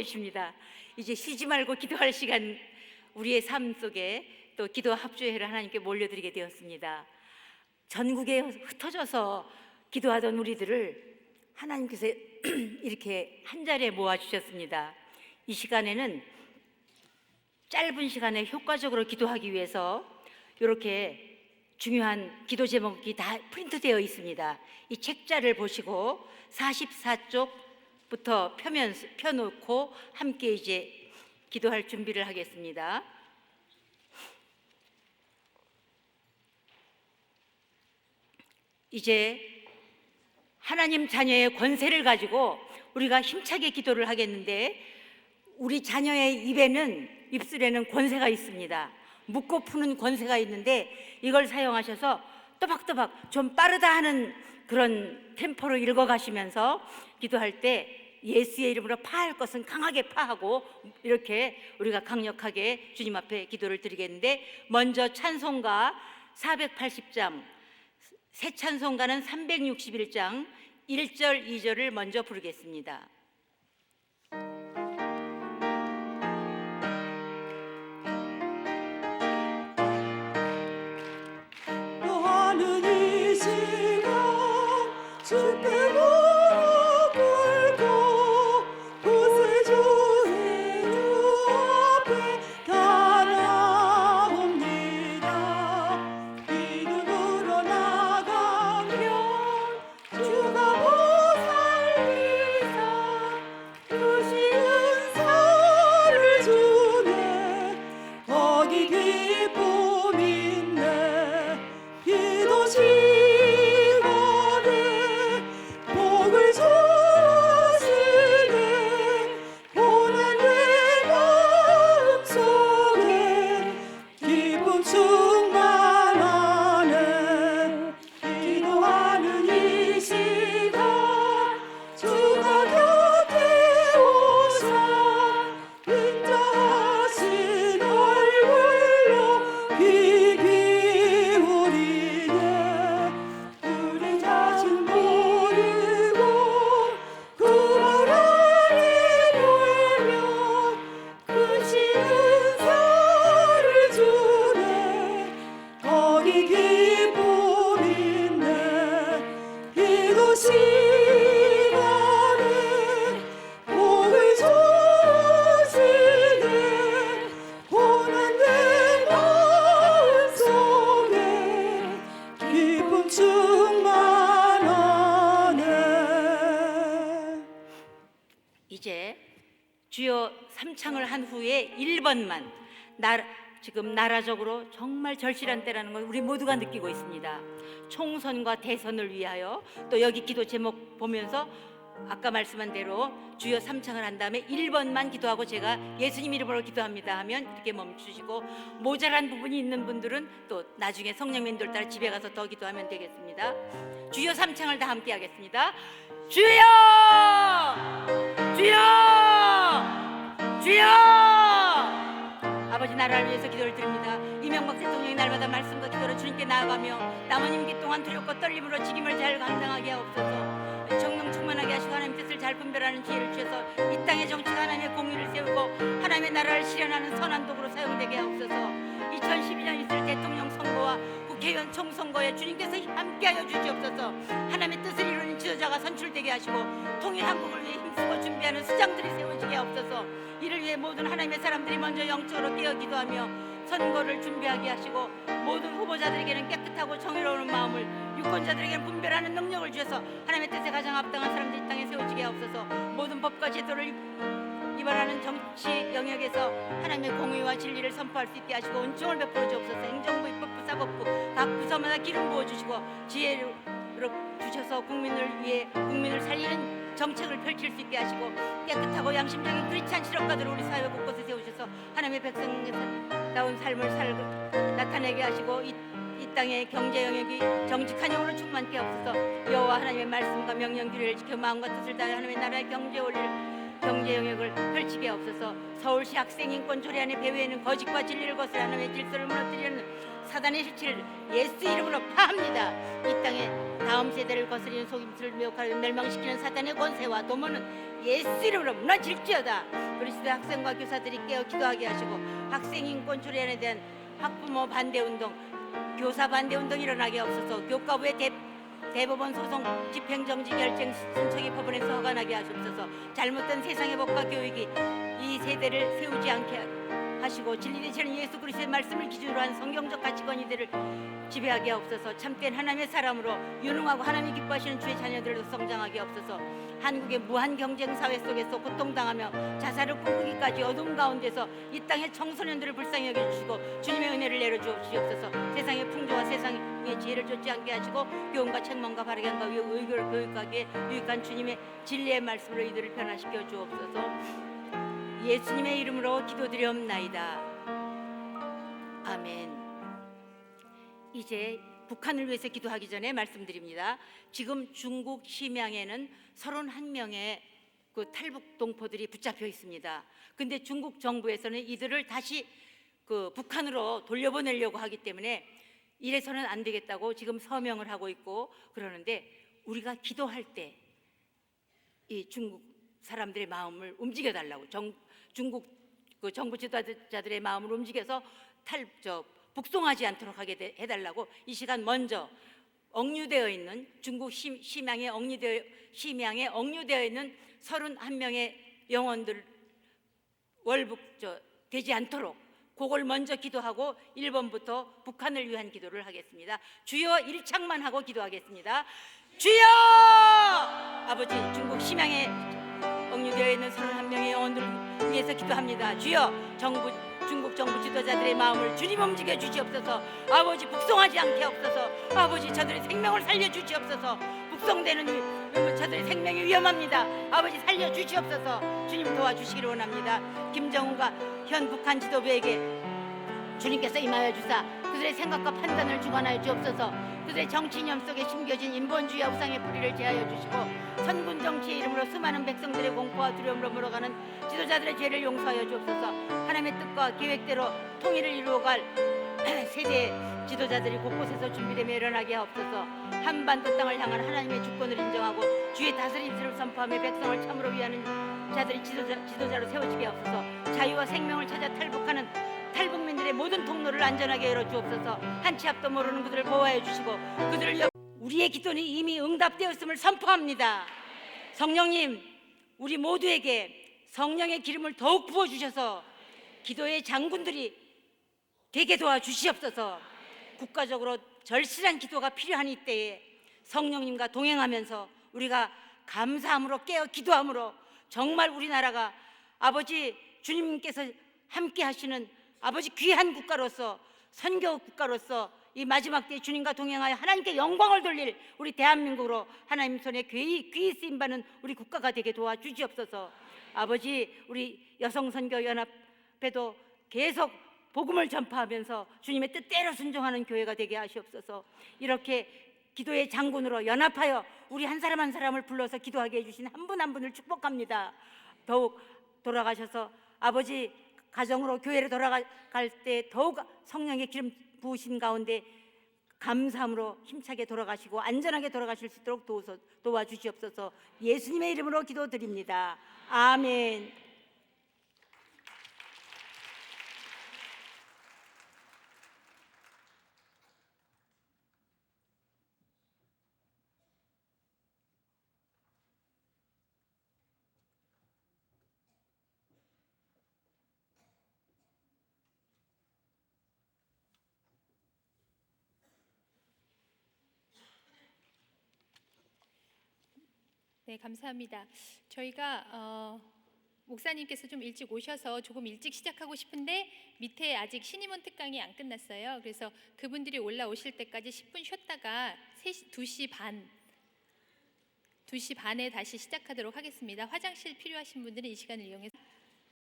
계십니다. 이제 쉬지 말고 기도할 시간, 우리의 삶 속에 또 기도 합주회를 하나님께 몰려드리게 되었습니다. 전국에 흩어져서 기도하던 우리들을 하나님께서 이렇게 한 자리에 모아주셨습니다. 이 시간에는 짧은 시간에 효과적으로 기도하기 위해서 이렇게 중요한 기도 제목이 다 프린트되어 있습니다. 이 책자를 보시고 44쪽부터 펴놓고 함께 이제 기도할 준비를 하겠습니다. 이제 하나님 자녀의 권세를 가지고 우리가 힘차게 기도를 하겠는데, 우리 자녀의 입술에는 권세가 있습니다. 묻고 푸는 권세가 있는데, 이걸 사용하셔서 또박또박 좀 빠르다 하는 그런 템포로 읽어가시면서 기도할 때 예수의 이름으로 파할 것은 강하게 파하고, 이렇게 우리가 강력하게 주님 앞에 기도를 드리겠는데, 먼저 찬송가 480장, 새 찬송가는 361장 1절 2절을 먼저 부르겠습니다. 너하는 이 시간 주께 무릎 꿇고 구세주의 주 앞에 달아옵니다. 믿음으로 나가면 주가 보살리사 주신 은사를 주네. 거기 기쁨 있네. 기도 시간에 복을 주시네. 고난 내 마음속에 기쁨 충만하네. 기도하는 이 시간 주가 곁에 오사 인자하신 얼굴로 귀 기울이네. 우리 자신 모르고 구하라니 돌면 크신 은사를 주네. 거기 기쁨 있네. 기도 시간에 복을 주시네. 고난 내 마음속에 기쁨 충만하네. 이제 주여 삼창을 한 후에 1번만, 지금 나라적으로 정말 절실한 때라는 걸 우리 모두가 느끼고 있습니다. 총선과 대선을 위하여, 또 여기 기도 제목 보면서 아까 말씀한 대로 주여 삼창을 한 다음에 1번만 기도하고 제가 예수님 이름으로 기도합니다 하면 이렇게 멈추시고, 모자란 부분이 있는 분들은 또 나중에 성령 인도를 따라 집에 가서 더 기도하면 되겠습니다. 주여 삼창을 다 함께 하겠습니다. 주여! 주여! 주여! 아버지, 나라를 위해서 기도를 드립니다. 이명박 대통령이 날마다 말씀과 기도로 주님께 나아가며 남은 임기 동안 두렵고 떨림으로 직임을 잘 감당하게 하옵소서. 정령 충만하게 하시고 하나님 뜻을 잘 분별하는 지혜를 주셔서 이 땅의 정치가 하나님의 공의를 세우고 하나님의 나라를 실현하는 선한 도구로 사용되게 하옵소서. 2012년 있을 대통령 선거와 국회의원 총선거에 주님께서 함께하여 주시옵소서. 하나님의 뜻을 이루는 지도자가 선출되게 하시고 통일 한국을 위해 힘쓰고 준비하는 수장들이 세워지게 하옵소서. 이를 위해 모든 하나님의 사람들이 먼저 영적으로 깨어 기도하며 선거를 준비하게 하시고, 모든 후보자들에게는 깨끗하고 정의로운 마음을, 유권자들에게는 분별하는 능력을 주셔서 하나님의 뜻에 가장 합당한 사람들이 이 땅에 세워지게 하옵소서. 모든 법과 제도를 위반하는 정치 영역에서 하나님의 공의와 진리를 선포할 수 있게 하시고 은총을 베풀어 주옵소서. 행정부, 입법부, 사법부 각 부서마다 기름 부어주시고 지혜로 주셔서 국민을 위해 국민을 살리는 정책을 펼칠 수 있게 하시고, 깨끗하고 양심적인 크리스찬 실업가들을 우리 사회 곳곳에 세우셔서 하나님의 백성다운 삶을 나타내게 하시고, 이 땅의 경제 영역이 정직한 영으로 충만케 하옵소서. 여호와 하나님의 말씀과 명령 규례를 지켜 마음과 뜻을 다해 하나님의 나라의 경제 영역을 펼치게 하옵소서. 서울시 학생인권 조례안의 배후에는 거짓과 진리를 거스르는 하나님의 질서를 무너뜨리는 사단의 실체를 예수 이름으로 파합니다. 이 땅에 다음 세대를 거스리는 속임수를 미혹하여 멸망시키는 사단의 권세와 도모는 예수 이름으로 무너질지어다. 그리스도 학생과 교사들이 깨어 기도하게 하시고 학생인권 조례안에 대한 학부모 반대운동, 교사 반대운동이 일어나게 하옵소서. 교과부의 대법원 소송 집행정지 결정 신청이 법원에서 허가나게 하옵소서. 잘못된 세상의 법과 교육이 이 세대를 세우지 않게 하시고 진리 되시는 예수 그리스도의 말씀을 기준으로 한 성경적 가치관 이들을 지배하게 하옵소서. 참된 하나님의 사람으로 유능하고 하나님이 기뻐하시는 주의 자녀들도 성장하게 하옵소서. 한국의 무한 경쟁 사회 속에서 고통당하며 자살을 꿈꾸기까지 어둠 가운데서 이 땅의 청소년들을 불쌍히 여겨주시고 주님의 은혜를 내려주시옵소서. 세상의 풍조와 세상의 지혜를 좇지 않게 하시고 교훈과 책망과 바르게 한과 의교를 교육하기에 유익한 주님의 진리의 말씀으로 이들을 변화시켜 주옵소서. 예수님의 이름으로 기도드리옵나이다. 아멘. 이제 북한을 위해서 기도하기 전에 말씀드립니다. 지금 중국 심양에는 31명의 그 탈북 동포들이 붙잡혀 있습니다. 근데 중국 정부에서는 이들을 다시 그 북한으로 돌려보내려고 하기 때문에 이래서는 안 되겠다고 지금 서명을 하고 있고 그러는데, 우리가 기도할 때 이 중국 사람들의 마음을 움직여 달라고, 중국 그 정부 지도자들의 마음을 움직여서 북송하지 않도록 하게 해달라고 이 시간 먼저 억류되어 있는 중국 심양에 억류되어 있는 31명의 영혼들 되지 않도록 그걸 먼저 기도하고 1번부터 북한을 위한 기도를 하겠습니다. 주여 1창만 하고 기도하겠습니다. 주여! 아버지, 중국 심양에 억류되어 있는 31명의 영혼들을 위해서 기도합니다. 주여, 중국 정부 지도자들의 마음을 주님 움직여 주시옵소서. 아버지, 북송하지 않게 하옵소서. 아버지, 저들의 생명을 살려 주시옵소서. 북송되는 저들의 생명이 위험합니다. 아버지, 살려 주시옵소서. 주님 도와주시기를 원합니다. 김정은과 현 북한 지도부에게 주님께서 임하여 주사 그들의 생각과 판단을 주관하여 주옵소서. 그들의 정치 이념 속에 심겨진 인본주의와 우상의 뿌리를 제하여 주시고 선군 정치의 이름으로 수많은 백성들의 공포와 두려움으로 물어가는 지도자들의 죄를 용서하여 주옵소서. 하나님의 뜻과 계획대로 통일을 이루어갈 세대 지도자들이 곳곳에서 준비되며 일어나게 하옵소서. 한반도 땅을 향한 하나님의 주권을 인정하고 주의 다스림을 선포하며 백성을 참으로 위하는 자들이 지도자로 세워지게 하옵소서. 자유와 생명을 찾아 탈북하는 탈북민들의 모든 통로를 안전하게 열어주옵소서. 한 치 앞도 모르는 그들을 보호하여 주시고 우리의 기도는 이미 응답되었음을 선포합니다. 성령님, 우리 모두에게 성령의 기름을 더욱 부어주셔서 기도의 장군들이 되게 도와주시옵소서. 국가적으로 절실한 기도가 필요한 이때에 성령님과 동행하면서 우리가 감사함으로 깨어 기도함으로 정말 우리나라가 아버지 주님께서 함께 하시는 아버지 귀한 국가로서, 선교 국가로서 이 마지막 때에 주님과 동행하여 하나님께 영광을 돌릴 우리 대한민국으로 하나님 손에 귀히 쓰임받는 우리 국가가 되게 도와주시옵소서. 아버지, 우리 여성선교연합회도 계속 복음을 전파하면서 주님의 뜻대로 순종하는 교회가 되게 하시옵소서. 이렇게 기도의 장군으로 연합하여 우리 한 사람 한 사람을 불러서 기도하게 해주신 한 분 한 분을 축복합니다. 더욱 돌아가셔서 아버지 가정으로 교회로 돌아갈 때 더욱 성령의 기름 부으신 가운데 감사함으로 힘차게 돌아가시고 안전하게 돌아가실 수 있도록 도와주시옵소서. 예수님의 이름으로 기도드립니다. 아멘. 네, 감사합니다. 저희가 목사님께서 좀 일찍 오셔서 조금 일찍 시작하고 싶은데 밑에 아직 신임원 특강이 안 끝났어요. 그래서 그분들이 올라오실 때까지 10분 쉬었다가 2시 반에 다시 시작하도록 하겠습니다. 화장실 필요하신 분들은 이 시간을 이용해서